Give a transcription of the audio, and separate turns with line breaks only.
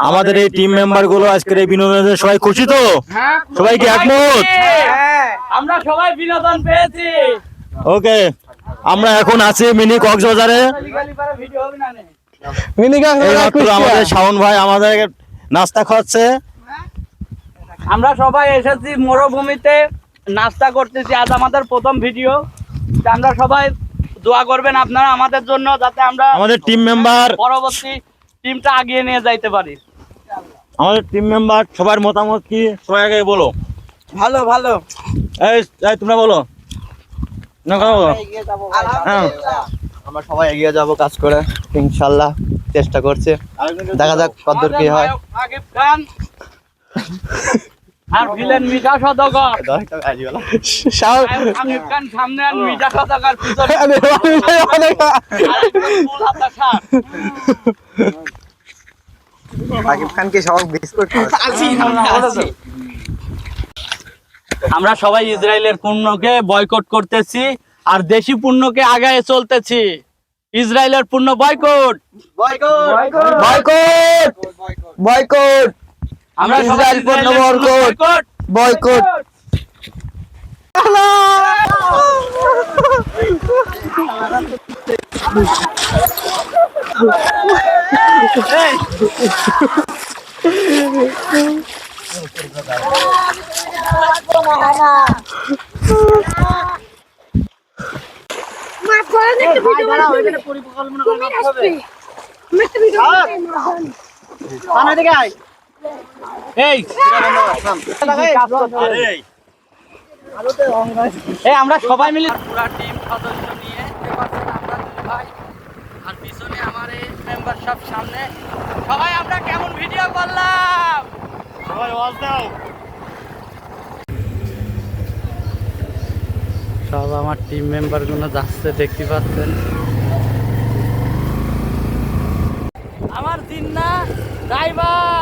আমাদের এই team member গুলো আজকের এই বিনোদনে সবাই খুশি তো? সবাই কি একমত?
আমরা সবাই বিনোদন পেয়েছি।
ওকে, আমরা এখন আছি মিনি কক্সবাজারে। এইমাত্র আমাদের শাওন ভাই আমাদের নাস্তা খাওয়াচ্ছে।
আমরা সবাই এসেছি মরুভূমিতে নাস্তা করতেছি। আজ আমাদের প্রথম ভিডিও। আমরা সবাই দোয়া করবেন আপনারা আমাদের জন্য, যাতে আমরা
আমাদের টিম মেম্বার
পরবর্তী টিমটা আগিয়ে নিয়ে যাইতে পারি।
আমাদের টিম মেম্বার সবার মতামত কি সবাই আগে বলো।
ভালো ভালো।
এই তোমরা বলো না, কথা বলো। হ্যাঁ,
আমরা সবাই এগিয়ে যাব কাজ করে, ইনশাল্লাহ চেষ্টা করছি, দেখা যাক কতদূর কি হয়।
আকিব খান আর ভিলেন মিঠা সদাগর। আকিব খান সামনে আর মিঠা সদাগর পিছনে।
আকিব খানকে সবাই বিস্কুট
আমরা সবাই ইসরায়েলের পণ্যকে বয়কট করতেছি আর দেশি পণ্যকে আগায় চলতেছি। ইসরায়েলের পণ্য বয়কট
বয়কট
বয়কট
বয়কট
আমরা সবাই
ইসরায়েল পণ্য বয়কট বয়কট।
এই আমরা সবাই মিলে পুরো টিম সদস্য নিয়ে আমরা দুই ভাই আর পিছনে আমার এই মেম্বার সব সামনে সবাই আমরা কেমন ভিডিও করলাম
সবাই ওয়াজ দাও।
সব আমার টিম মেম্বার গুলো যাচ্ছে, দেখতে পাচ্ছেন। আমার জিন্না ড্রাইভার